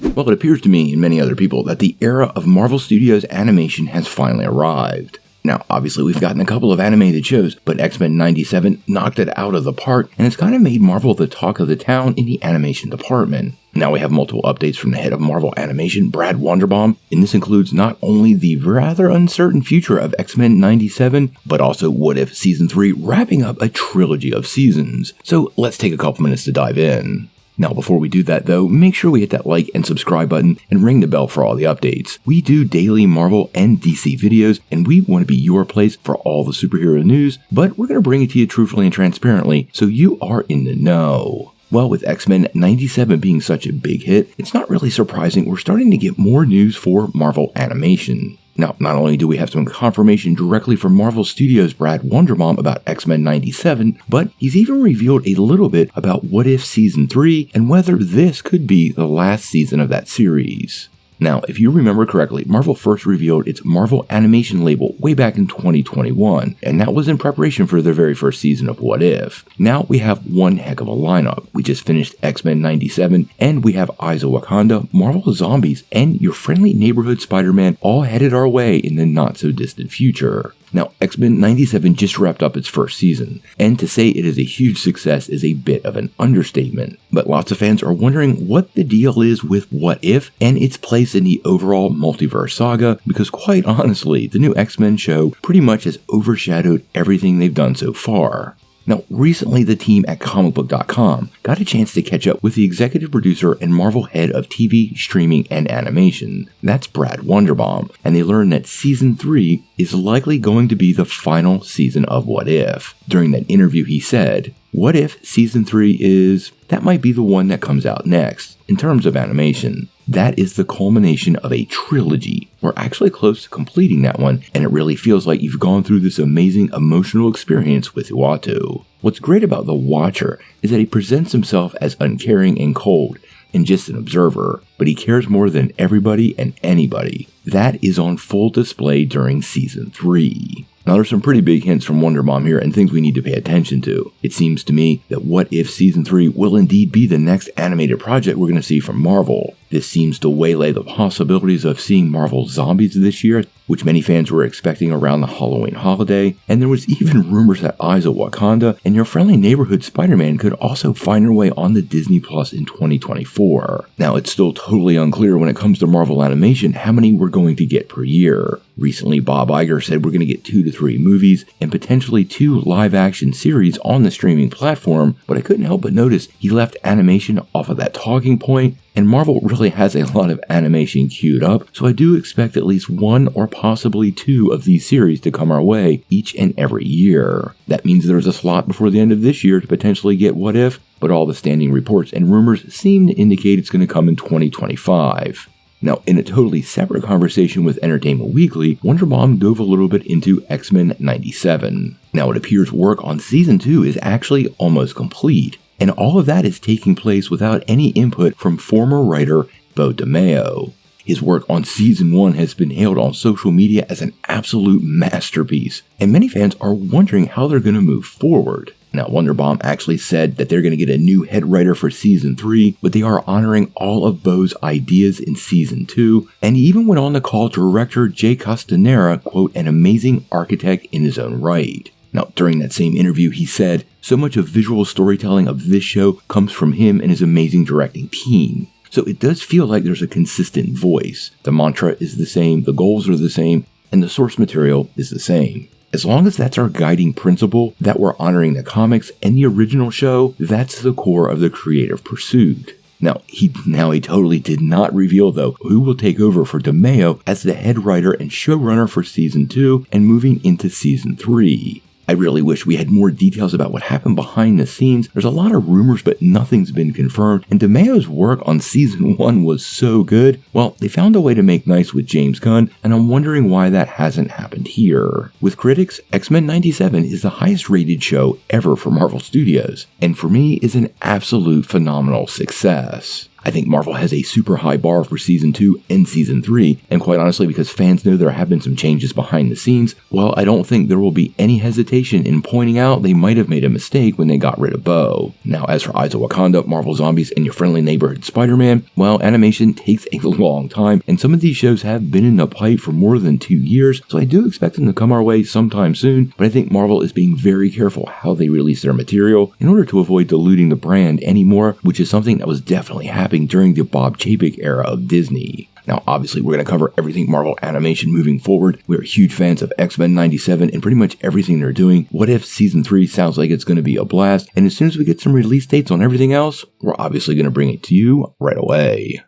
Well, it appears to me and many other people that the era of Marvel Studios animation has finally arrived. Now, obviously we've gotten a couple of animated shows, but XMen 97 knocked it out of the park, and it's kind of made Marvel the talk of the town in the animation department. Now we have multiple updates from the head of Marvel Animation, Brad Wonderbaum, and this includes not only the rather uncertain future of XMen 97, but also What If Season 3 wrapping up a trilogy of seasons. So let's take a couple minutes to dive in. Now, before we do that though, make sure we hit that like and subscribe button and ring the bell for all the updates. We do daily Marvel and DC videos, and we want to be your place for all the superhero news, but we're going to bring it to you truthfully and transparently, so you are in the know. Well, with XMen 97 being such a big hit, it's not really surprising we're starting to get more news for Marvel Animation. Now, not only do we have some confirmation directly from Marvel Studios' Brad Wonderbaum about XMen 97, but he's even revealed a little bit about What If Season 3 and whether this could be the last season of that series. Now, if you remember correctly, Marvel first revealed its Marvel Animation label way back in 2021, and that was in preparation for their very first season of What If. Now we have one heck of a lineup. We just finished XMen 97, and we have Eyes of Wakanda, Marvel Zombies, and your friendly neighborhood Spider-Man all headed our way in the not-so-distant future. Now, XMen 97 just wrapped up its first season, and to say it is a huge success is a bit of an understatement. But lots of fans are wondering what the deal is with What If and its place in the overall multiverse saga, because quite honestly, the new X-Men show pretty much has overshadowed everything they've done so far. Now, recently the team at comicbook.com got a chance to catch up with the executive producer and Marvel head of TV, streaming, and animation. That's Brad Wonderbaum, and they learned that Season 3 is likely going to be the final season of What If. During that interview he said, "What If Season 3 is... that might be the one that comes out next, in terms of animation. That is the culmination of a trilogy. We're actually close to completing that one, and it really feels like you've gone through this amazing emotional experience with Uatu." What's great about the Watcher is that he presents himself as uncaring and cold, and just an observer, but he cares more than everybody and anybody. That is on full display during Season 3. Now there's some pretty big hints from Wonderbaum here and things we need to pay attention to. It seems to me that What If Season 3 will indeed be the next animated project we're going to see from Marvel. This seems to waylay the possibilities of seeing Marvel Zombies this year, which many fans were expecting around the Halloween holiday, and there was even rumors that Eyes of Wakanda and your friendly neighborhood Spider-Man could also find their way on the Disney Plus in 2024. Now it's still totally unclear when it comes to Marvel Animation how many we're going to get per year. Recently, Bob Iger said we're going to get 2 to 3 movies and potentially 2 live-action series on the streaming platform, but I couldn't help but notice he left animation off of that talking point, and Marvel really has a lot of animation queued up, so I do expect at least 1 or possibly 2 of these series to come our way each and every year. That means there's a slot before the end of this year to potentially get What If, but all the standing reports and rumors seem to indicate it's going to come in 2025. Now, in a totally separate conversation with Entertainment Weekly, Wonderbaum dove a little bit into X-Men 97. Now, it appears work on Season 2 is actually almost complete, and all of that is taking place without any input from former writer Beau DeMayo. His work on Season 1 has been hailed on social media as an absolute masterpiece, and many fans are wondering how they're going to move forward. Now, Wonderbaum actually said that they're going to get a new head writer for Season 3, but they are honoring all of Beau's ideas in Season 2, and he even went on to call director Jay Castanera, quote, an amazing architect in his own right. Now, during that same interview, he said, "So much of visual storytelling of this show comes from him and his amazing directing team. So it does feel like there's a consistent voice. The mantra is the same, the goals are the same, and the source material is the same. As long as that's our guiding principle, that we're honoring the comics and the original show, that's the core of the creative pursuit." Now he totally did not reveal, though, who will take over for DeMayo as the head writer and showrunner for Season 2 and moving into Season 3. I really wish we had more details about what happened behind the scenes. There's a lot of rumors, but nothing's been confirmed, and DeMayo's work on Season 1 was so good. Well, they found a way to make nice with James Gunn, and I'm wondering why that hasn't happened here. With critics, X-Men 97 is the highest rated show ever for Marvel Studios, and for me is an absolute phenomenal success. I think Marvel has a super high bar for Season 2 and Season 3, and quite honestly, because fans know there have been some changes behind the scenes, well, I don't think there will be any hesitation in pointing out they might have made a mistake when they got rid of Bo. Now, as for Eyes of Wakanda, Marvel Zombies, and your friendly neighborhood Spider-Man, well, animation takes a long time, and some of these shows have been in the pipe for more than 2 years, so I do expect them to come our way sometime soon, but I think Marvel is being very careful how they release their material in order to avoid diluting the brand anymore, which is something that was definitely happening during the Bob Chapek era of Disney. Now, obviously, we're going to cover everything Marvel animation moving forward. We're huge fans of XMen 97 and pretty much everything they're doing. What If Season 3 sounds like it's going to be a blast, and as soon as we get some release dates on everything else, we're obviously going to bring it to you right away.